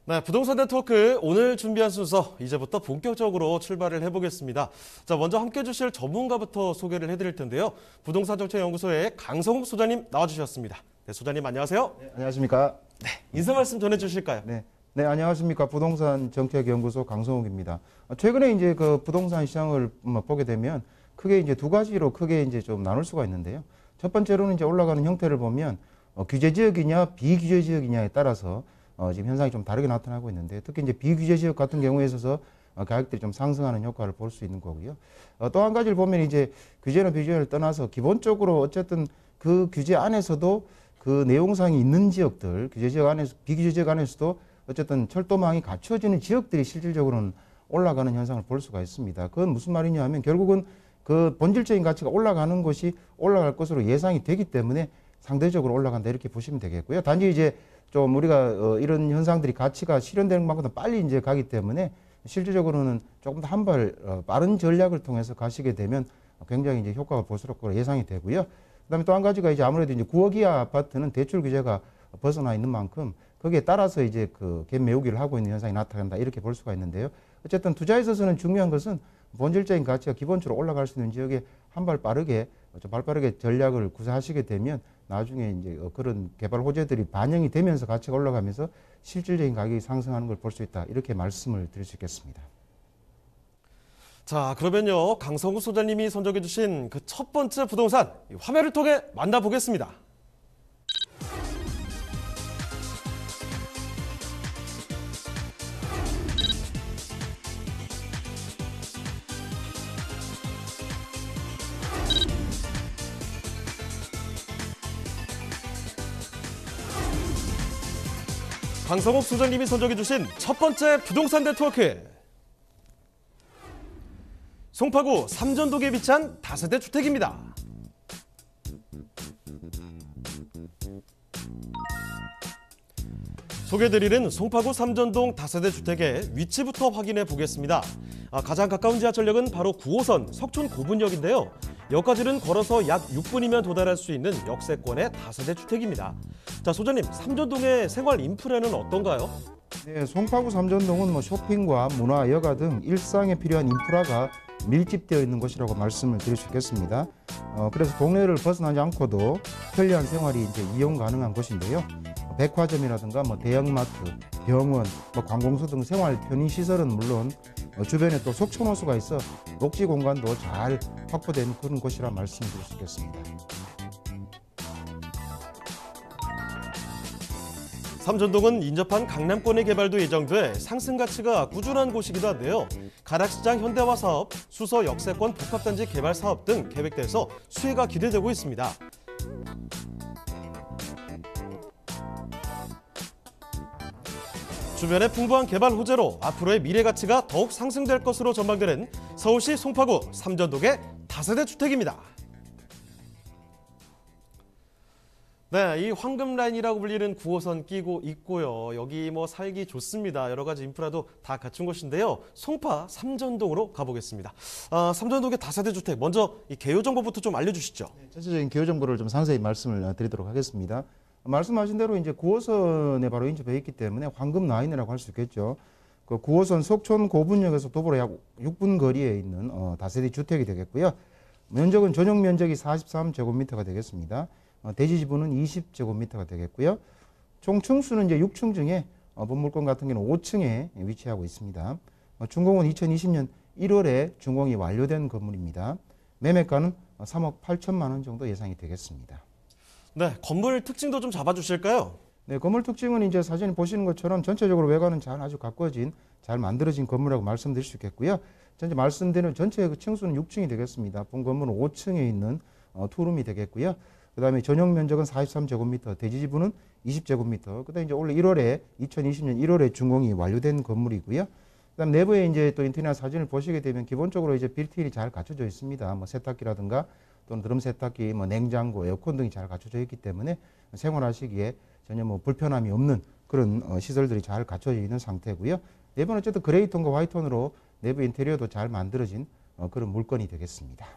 네, 부동산 네트워크 오늘 준비한 순서 이제부터 본격적으로 출발을 해보겠습니다. 자, 먼저 함께 해주실 전문가부터 소개를 해드릴 텐데요. 부동산정책연구소의 강성욱 소장님 나와주셨습니다. 네, 소장님 안녕하세요. 네, 안녕하십니까. 네, 인사 말씀 전해주실까요? 네, 안녕하십니까. 부동산 정책연구소 강성욱입니다. 최근에 이제 그 부동산 시장을 보게 되면 크게 이제 두 가지로 크게 이제 좀 나눌 수가 있는데요. 첫 번째로는 이제 올라가는 형태를 보면 규제 지역이냐 비규제 지역이냐에 따라서 지금 현상이 좀 다르게 나타나고 있는데, 특히 이제 비규제 지역 같은 경우에 있어서 가격들이 좀 상승하는 효과를 볼 수 있는 거고요. 또 한 가지를 보면 이제 규제나 비규제를 떠나서 기본적으로 어쨌든 그 규제 안에서도 그 내용상이 있는 지역들, 규제 지역 안에서, 비규제 지역 안에서도 어쨌든 철도망이 갖춰지는 지역들이 실질적으로는 올라가는 현상을 볼 수가 있습니다. 그건 무슨 말이냐 하면 결국은 그 본질적인 가치가 올라가는 것이 올라갈 것으로 예상이 되기 때문에 상대적으로 올라간다 이렇게 보시면 되겠고요. 단지 이제 좀 우리가 이런 현상들이 가치가 실현되는 것보다 빨리 이제 가기 때문에 실질적으로는 조금 더 한 발 빠른 전략을 통해서 가시게 되면 굉장히 이제 효과가 볼수록 예상이 되고요. 그다음에 또 한 가지가 이제 아무래도 이제 9억 이하 아파트는 대출 규제가 벗어나 있는 만큼 거기에 따라서 이제 그 갭 메우기를 하고 있는 현상이 나타난다 이렇게 볼 수가 있는데요. 어쨌든 투자에 있어서는 중요한 것은 본질적인 가치가 기본적으로 올라갈 수 있는 지역에 한 발 빠르게 좀 발빠르게 전략을 구사하시게 되면 나중에 이제 그런 개발 호재들이 반영이 되면서 가치가 올라가면서 실질적인 가격이 상승하는 걸 볼 수 있다 이렇게 말씀을 드릴 수 있겠습니다. 자, 그러면요, 강성욱 소장님이 선정해 주신 그 첫 번째 부동산 화면을 통해 만나보겠습니다. 강성욱 소장님이 선정해 주신 첫 번째 부동산 네트워크. 송파구 삼전동에 위치한 다세대 주택입니다. 소개해드리는 송파구 삼전동 다세대 주택의 위치부터 확인해 보겠습니다. 가장 가까운 지하철역은 바로 9호선 석촌 고분역인데요. 역까지는 걸어서 약 6분이면 도달할 수 있는 역세권의 다세대 주택입니다. 자, 소장님, 삼전동의 생활 인프라는 어떤가요? 네, 송파구 삼전동은 뭐 쇼핑과 문화, 여가 등 일상에 필요한 인프라가 밀집되어 있는 곳이라고 말씀을 드릴 수 있겠습니다. 그래서 동네를 벗어나지 않고도 편리한 생활이 이제 이용 가능한 곳인데요. 백화점이라든가 뭐 대형마트, 병원, 뭐 관공서 등 생활 편의 시설은 물론 주변에 또 속초노수가 있어 녹지 공간도 잘 확보된 그런 곳이라 말씀드릴 수 있겠습니다. 삼전동은 인접한 강남권의 개발도 예정돼 상승 가치가 꾸준한 곳이기도 한데요. 가락시장 현대화 사업, 수서 역세권 복합단지 개발 사업 등 계획돼서 수혜가 기대되고 있습니다. 주변의 풍부한 개발 호재로 앞으로의 미래 가치가 더욱 상승될 것으로 전망되는 서울시 송파구 삼전동의 다세대 주택입니다. 네, 이 황금 라인이라고 불리는 9호선 끼고 있고요. 여기 뭐 살기 좋습니다. 여러 가지 인프라도 다 갖춘 곳인데요. 송파 삼전동으로 가보겠습니다. 삼전동의 다세대 주택, 먼저 이 개요 정보부터 좀 알려주시죠. 네, 전체적인 개요 정보를 좀 상세히 말씀을 드리도록 하겠습니다. 말씀하신 대로 이제 9호선에 바로 인접해 있기 때문에 황금 라인이라고 할 수 있겠죠. 그 9호선 석촌 고분역에서 도보로 약 6분 거리에 있는 다세대 주택이 되겠고요. 면적은 전용 면적이 43제곱미터가 되겠습니다. 대지 지분은 20제곱미터가 되겠고요. 총 층수는 이제 6층 중에 본물권 같은 경우는 5층에 위치하고 있습니다. 준공은 2020년 1월에 준공이 완료된 건물입니다. 매매가는 3억 8천만 원 정도 예상이 되겠습니다. 네, 건물 특징도 좀 잡아주실까요? 네, 건물 특징은 이제 사진에 보시는 것처럼 전체적으로 외관은 잘 아주 가꿔진, 잘 만들어진 건물이라고 말씀드릴 수 있겠고요. 전체 말씀드린 전체 그 층수는 6층이 되겠습니다. 본 건물은 5층에 있는 투룸이 되겠고요. 그다음에 전용 면적은 43제곱미터, 대지 지분은 20제곱미터. 그다음에 이제 올해 2020년 1월에 준공이 완료된 건물이고요. 그다음 내부에 이제 또 인테리어 사진을 보시게 되면 기본적으로 이제 빌트인이 잘 갖춰져 있습니다. 뭐 세탁기라든가 또는 드럼 세탁기, 뭐 냉장고, 에어컨 등이 잘 갖춰져 있기 때문에 생활하시기에 전혀 뭐 불편함이 없는 그런 시설들이 잘 갖춰져 있는 상태고요. 내부는 어쨌든 그레이 톤과 화이트 톤으로 내부 인테리어도 잘 만들어진 그런 물건이 되겠습니다.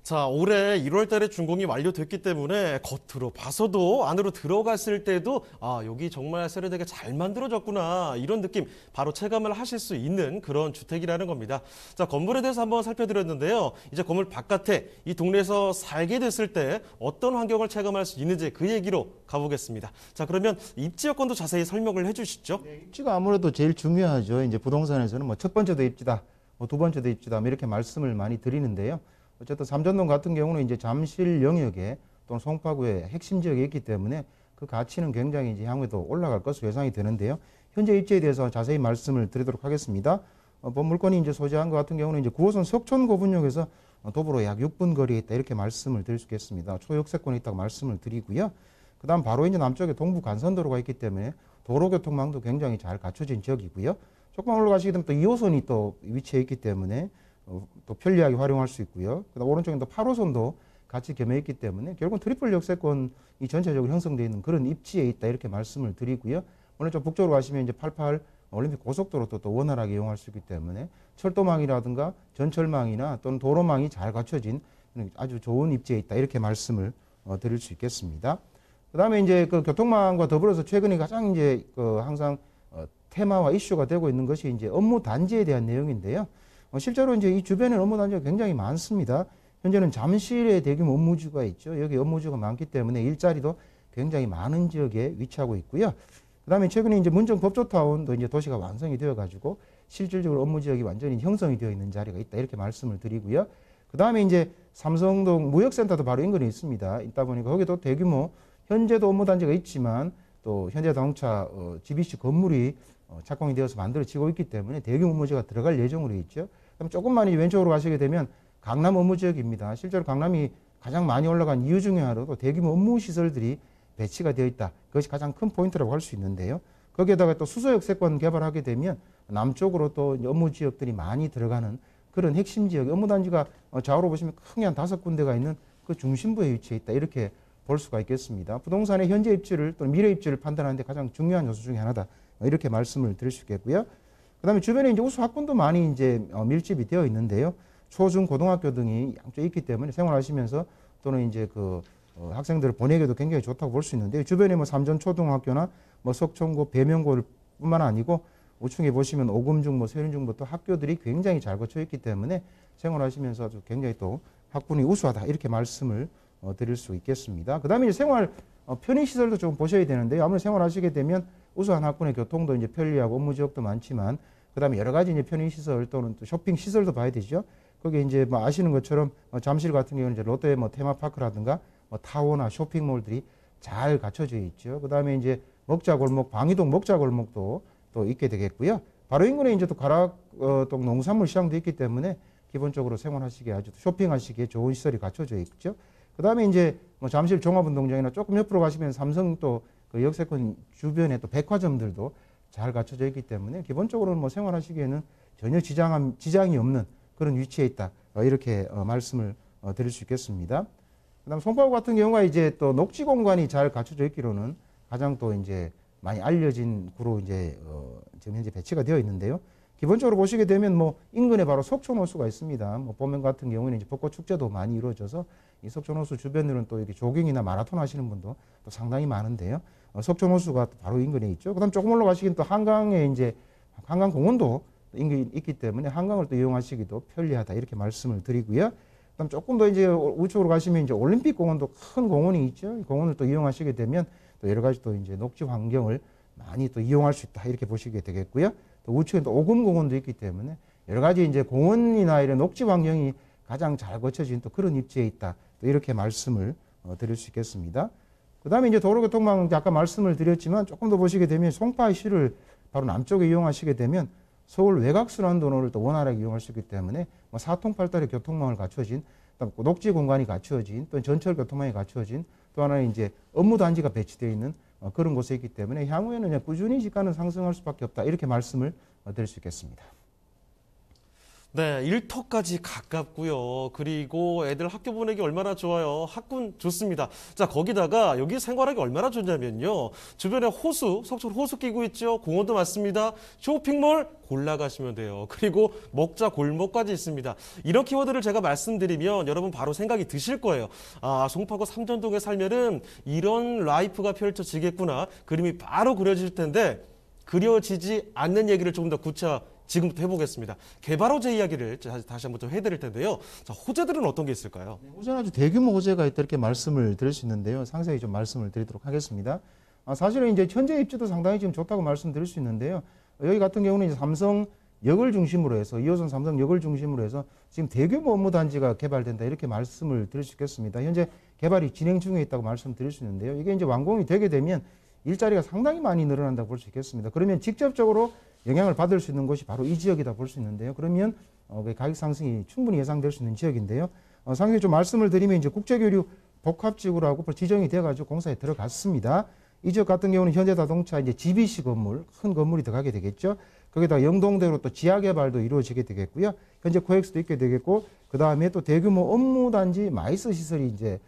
자, 올해 1월 달에 준공이 완료됐기 때문에 겉으로 봐서도 안으로 들어갔을 때도 여기 정말 세련되게 잘 만들어졌구나 이런 느낌 바로 체감을 하실 수 있는 그런 주택이라는 겁니다. 자, 건물에 대해서 한번 살펴드렸는데요. 이제 건물 바깥에 이 동네에서 살게 됐을 때 어떤 환경을 체감할 수 있는지 그 얘기로 가보겠습니다. 자, 그러면 입지 여건도 자세히 설명을 해주시죠. 네, 입지가 아무래도 제일 중요하죠. 이제 부동산에서는 뭐 첫 번째도 입지다, 뭐 두 번째도 입지다, 뭐 이렇게 말씀을 많이 드리는데요. 어쨌든 삼전동 같은 경우는 이제 잠실 영역에 또는 송파구의 핵심 지역에 있기 때문에 그 가치는 굉장히 이제 향후에도 올라갈 것으로 예상이 되는데요. 현재 입지에 대해서 자세히 말씀을 드리도록 하겠습니다. 본 물건이 이제 소재한 것 같은 경우는 이제 9호선 석촌고분역에서 도보로 약 6분 거리에 있다 이렇게 말씀을 드릴 수 있겠습니다. 초역세권에 있다고 말씀을 드리고요. 그다음 바로 이제 남쪽에 동부 간선도로가 있기 때문에 도로교통망도 굉장히 잘 갖춰진 지역이고요. 조금만 올라가시게 되면 또 2호선이 또 위치해 있기 때문에 또 편리하게 활용할 수 있고요. 그다음 오른쪽에 또 8호선도 같이 겸해 있기 때문에 결국은 트리플 역세권이 전체적으로 형성되어 있는 그런 입지에 있다 이렇게 말씀을 드리고요. 오늘 좀 북쪽으로 가시면 이제 88 올림픽 고속도로도 또 원활하게 이용할 수 있기 때문에 철도망이라든가 전철망이나 또는 도로망이 잘 갖춰진 아주 좋은 입지에 있다 이렇게 말씀을 드릴 수 있겠습니다. 그다음에 이제 그 교통망과 더불어서 최근에 가장 이제 그 항상 테마와 이슈가 되고 있는 것이 이제 업무 단지에 대한 내용인데요. 실제로 이제 이 주변에 업무 단지가 굉장히 많습니다. 현재는 잠실에 대규모 업무지구가 있죠. 여기 업무지구가 많기 때문에 일자리도 굉장히 많은 지역에 위치하고 있고요. 그다음에 최근에 이제 문정 법조타운도 이제 도시가 완성이 되어가지고 실질적으로 업무지역이 완전히 형성이 되어 있는 자리가 있다 이렇게 말씀을 드리고요. 그다음에 이제 삼성동 무역센터도 바로 인근에 있습니다. 있다 보니까 거기도 대규모 현재도 업무 단지가 있지만 또 현대자동차 GBC 건물이 착공이 되어서 만들어지고 있기 때문에 대규모 업무지가 들어갈 예정으로 있죠. 그럼 조금만 왼쪽으로 가시게 되면 강남 업무지역입니다. 실제로 강남이 가장 많이 올라간 이유 중에 하나도 대규모 업무 시설들이 배치가 되어 있다. 그것이 가장 큰 포인트라고 할 수 있는데요. 거기에다가 또 수소역세권 개발하게 되면 남쪽으로 또 업무 지역들이 많이 들어가는 그런 핵심 지역, 업무 단지가 좌우로 보시면 크게 한 5군데가 있는 그 중심부에 위치해 있다. 이렇게 볼 수가 있겠습니다. 부동산의 현재 입지를 또는 미래 입지를 판단하는 데 가장 중요한 요소 중에 하나다. 이렇게 말씀을 드릴 수 있겠고요. 그다음에 주변에 이제 우수 학군도 많이 이제 밀집이 되어 있는데요. 초, 중, 고등학교 등이 양쪽에 있기 때문에 생활하시면서 또는 이제 그 학생들을 보내기도 굉장히 좋다고 볼 수 있는데요. 주변에 뭐 삼전초등학교나 뭐 석촌고, 배명고뿐만 아니고 우측에 보시면 오금중, 뭐 세륜중부터 학교들이 굉장히 잘 거쳐 있기 때문에 생활하시면서 아주 굉장히 또 학군이 우수하다 이렇게 말씀을 드릴 수 있겠습니다. 그다음에 이제 생활 편의시설도 좀 보셔야 되는데요. 아무래도 생활하시게 되면 우수한 학군의 교통도 이제 편리하고 업무 지역도 많지만 그다음에 여러 가지 이제 편의시설 또는 또 쇼핑 시설도 봐야 되죠. 거기에 이제 뭐 아시는 것처럼 잠실 같은 경우는 이제 롯데 뭐 테마파크라든가 뭐 타워나 쇼핑몰들이 잘 갖춰져 있죠. 그다음에 이제 먹자골목, 방이동 먹자골목도 또 있게 되겠고요. 바로 인근에 이제 또 가락동 농산물 시장도 있기 때문에 기본적으로 생활하시기에 아주 쇼핑하시기에 좋은 시설이 갖춰져 있죠. 그다음에 이제 뭐 잠실 종합운동장이나 조금 옆으로 가시면 삼성 또 그 역세권 주변에 또 백화점들도 잘 갖춰져 있기 때문에 기본적으로는 뭐 생활하시기에는 전혀 지장이 없는 그런 위치에 있다. 이렇게 말씀을 드릴 수 있겠습니다. 그다음 송파구 같은 경우가 이제 또 녹지 공간이 잘 갖춰져 있기로는 가장 또 이제 많이 알려진 구로 이제 지금 현재 배치가 되어 있는데요. 기본적으로 보시게 되면 뭐 인근에 바로 석촌호수가 있습니다. 뭐 봄면 같은 경우에는 이제 벚꽃 축제도 많이 이루어져서 이 석촌호수 주변으로는 또 이렇게 조깅이나 마라톤 하시는 분도 또 상당히 많은데요. 석촌호수가 바로 인근에 있죠. 그다음 조금 올라가시긴 또 한강에 이제 한강공원도 인근에 있기 때문에 한강을 또 이용하시기도 편리하다 이렇게 말씀을 드리고요. 그다음 조금 더 이제 우측으로 가시면 이제 올림픽 공원도 큰 공원이 있죠. 이 공원을 또 이용하시게 되면 또 여러 가지 또 이제 녹지 환경을 많이 또 이용할 수 있다 이렇게 보시게 되겠고요. 또 우측에 또 오금공원도 있기 때문에 여러 가지 이제 공원이나 이런 녹지 환경이 가장 잘 거쳐진 또 그런 입지에 있다. 또 이렇게 말씀을 드릴 수 있겠습니다. 그다음에 이제 도로교통망 아까 말씀을 드렸지만 조금 더 보시게 되면 송파시를 바로 남쪽에 이용하시게 되면 서울 외곽순환도로를 또 원활하게 이용할 수 있기 때문에 뭐 사통팔달의 교통망을 갖춰진 녹지 공간이 갖추어진 또 전철 교통망이 갖추어진 또 하나는 이제 업무 단지가 배치되어 있는 그런 곳에 있기 때문에 향후에는 그냥 꾸준히 집가는 상승할 수밖에 없다 이렇게 말씀을 드릴 수 있겠습니다. 네, 일터까지 가깝고요. 그리고 애들 학교 보내기 얼마나 좋아요. 학군 좋습니다. 자, 거기다가 여기 생활하기 얼마나 좋냐면요. 주변에 호수, 석촌 호수 끼고 있죠. 공원도 많습니다. 쇼핑몰 골라가시면 돼요. 그리고 먹자 골목까지 있습니다. 이런 키워드를 제가 말씀드리면 여러분 바로 생각이 드실 거예요. 아, 송파구 삼전동에 살면은 이런 라이프가 펼쳐지겠구나. 그림이 바로 그려질 텐데 그려지지 않는 얘기를 조금 더 지금부터 해보겠습니다. 개발 호재 이야기를 다시 한번 좀 해드릴 텐데요. 자, 호재들은 어떤 게 있을까요? 호재는 아주 대규모 호재가 있다 이렇게 말씀을 드릴 수 있는데요. 상세히 좀 말씀을 드리도록 하겠습니다. 사실은 이제 현재 입지도 상당히 지금 좋다고 말씀드릴 수 있는데요. 여기 같은 경우는 이제 삼성역을 중심으로 해서 2호선 삼성역을 중심으로 해서 지금 대규모 업무 단지가 개발된다 이렇게 말씀을 드릴 수 있겠습니다. 현재 개발이 진행 중에 있다고 말씀드릴 수 있는데요. 이게 이제 완공이 되게 되면 일자리가 상당히 많이 늘어난다고 볼 수 있겠습니다. 그러면 직접적으로 영향을 받을 수 있는 곳이 바로 이 지역이다 볼 수 있는데요. 그러면 가격 상승이 충분히 예상될 수 있는 지역인데요. 상세히 좀 말씀을 드리면 이제 국제교류 복합지구라고 지정이 돼가지고 공사에 들어갔습니다. 이 지역 같은 경우는 현대자동차 이제 GBC 건물, 큰 건물이 들어가게 되겠죠. 거기다가 영동대로 또 지하 개발도 이루어지게 되겠고요. 현재 코엑스도 있게 되겠고, 그 다음에 또 대규모 업무단지 마이스 시설이 이제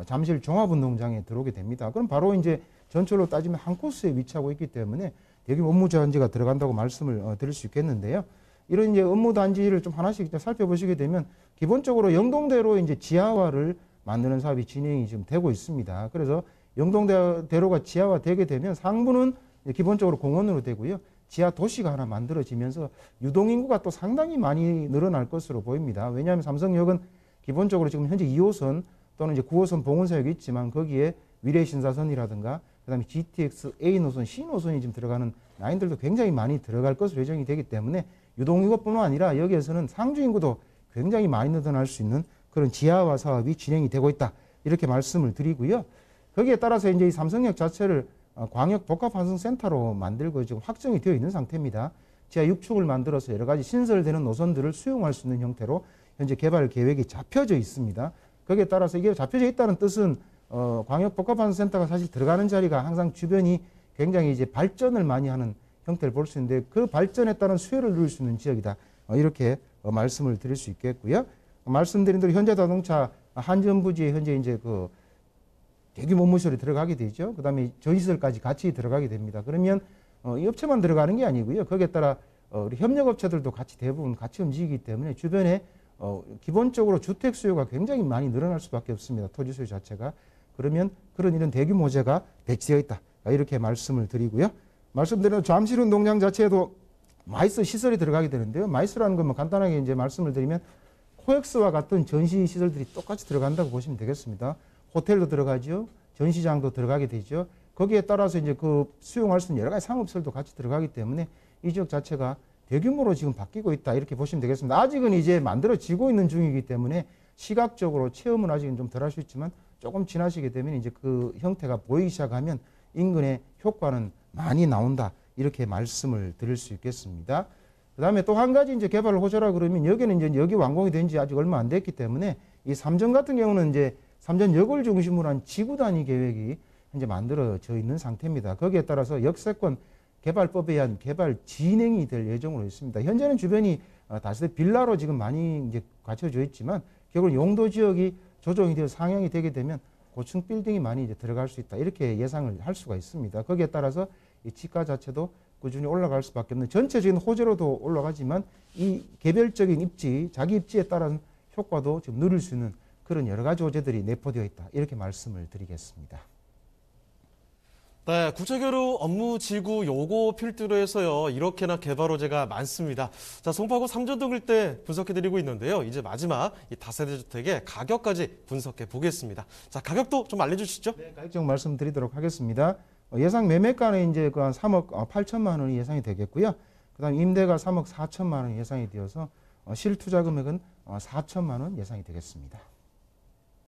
잠실 종합운동장에 들어오게 됩니다. 그럼 바로 이제 전철로 따지면 한 코스에 위치하고 있기 때문에 대규모 업무단지가 들어간다고 말씀을 드릴 수 있겠는데요. 이런 이제 업무단지를 좀 하나씩 살펴보시게 되면 기본적으로 영동대로 이제 지하화를 만드는 사업이 진행이 지금 되고 있습니다. 그래서 영동대로가 지하화되게 되면 상부는 기본적으로 공원으로 되고요. 지하 도시가 하나 만들어지면서 유동인구가 또 상당히 많이 늘어날 것으로 보입니다. 왜냐하면 삼성역은 기본적으로 지금 현재 2호선 또는 이제 9호선 봉은사역이 있지만 거기에 위례신사선이라든가 그다음에 GTX A 노선, C 노선이 지금 들어가는 라인들도 굉장히 많이 들어갈 것으로 예정이 되기 때문에 유동인구뿐만 아니라 여기에서는 상주 인구도 굉장히 많이 늘어날 수 있는 그런 지하화 사업이 진행이 되고 있다. 이렇게 말씀을 드리고요. 거기에 따라서 이제 이 삼성역 자체를 광역 복합환승센터로 만들고 지금 확정이 되어 있는 상태입니다. 지하 6축을 만들어서 여러 가지 신설되는 노선들을 수용할 수 있는 형태로 현재 개발 계획이 잡혀져 있습니다. 거기에 따라서 이게 잡혀져 있다는 뜻은 광역 복합환승센터가 사실 들어가는 자리가 항상 주변이 굉장히 이제 발전을 많이 하는 형태를 볼 수 있는데 그 발전에 따른 수혜를 누릴 수 있는 지역이다. 이렇게 말씀을 드릴 수 있겠고요. 말씀드린 대로 현대자동차 한전부지에 현재 이제 그 대규모 업무시설이 들어가게 되죠. 그 다음에 전시설까지 같이 들어가게 됩니다. 그러면 이 업체만 들어가는 게 아니고요. 거기에 따라 우리 협력업체들도 같이 대부분 같이 움직이기 때문에 주변에 기본적으로 주택 수요가 굉장히 많이 늘어날 수밖에 없습니다. 토지 수요 자체가. 그러면 그런 이런 대규모 호재가 배치되어 있다. 이렇게 말씀을 드리고요. 말씀드린 잠실운동장 자체에도 마이스 시설이 들어가게 되는데요. 마이스라는 건 뭐 간단하게 이제 말씀을 드리면 코엑스와 같은 전시 시설들이 똑같이 들어간다고 보시면 되겠습니다. 호텔도 들어가죠. 전시장도 들어가게 되죠. 거기에 따라서 이제 그 수용할 수 있는 여러 가지 상업시설도 같이 들어가기 때문에 이 지역 자체가 대규모로 지금 바뀌고 있다. 이렇게 보시면 되겠습니다. 아직은 이제 만들어지고 있는 중이기 때문에 시각적으로 체험은 아직은 좀 덜 할 수 있지만 조금 지나시게 되면 이제 그 형태가 보이기 시작하면 인근의 효과는 많이 나온다. 이렇게 말씀을 드릴 수 있겠습니다. 그 다음에 또 한 가지 이제 개발 호재라 그러면 여기는 이제 여기 완공이 된 지 아직 얼마 안 됐기 때문에 이 삼전 같은 경우는 이제 삼전역을 중심으로 한 지구 단위 계획이 현재 만들어져 있는 상태입니다. 거기에 따라서 역세권 개발법에 의한 개발 진행이 될 예정으로 있습니다. 현재는 주변이 다시다 빌라로 지금 많이 이제 갖춰져 있지만 결국 용도 지역이 조정이 되어 상향이 되게 되면 고층 빌딩이 많이 이제 들어갈 수 있다. 이렇게 예상을 할 수가 있습니다. 거기에 따라서 이 지가 자체도 꾸준히 올라갈 수밖에 없는 전체적인 호재로도 올라가지만 이 개별적인 입지, 자기 입지에 따른 효과도 지금 누릴 수 있는 그런 여러 가지 호재들이 내포되어 있다. 이렇게 말씀을 드리겠습니다. 네, 국제교류 업무지구 요거 필두로 해서요. 이렇게나 개발 호재가 많습니다. 자, 송파구 삼전동 일대 분석해드리고 있는데요. 이제 마지막 이 다세대 주택의 가격까지 분석해 보겠습니다. 자, 가격도 좀 알려주시죠. 네, 가격 좀 말씀드리도록 하겠습니다. 예상 매매가는 이제 그 한 3억 8천만 원이 예상이 되겠고요. 그다음 임대가 3억 4천만 원 예상이 되어서 실투자 금액은 4천만 원 예상이 되겠습니다.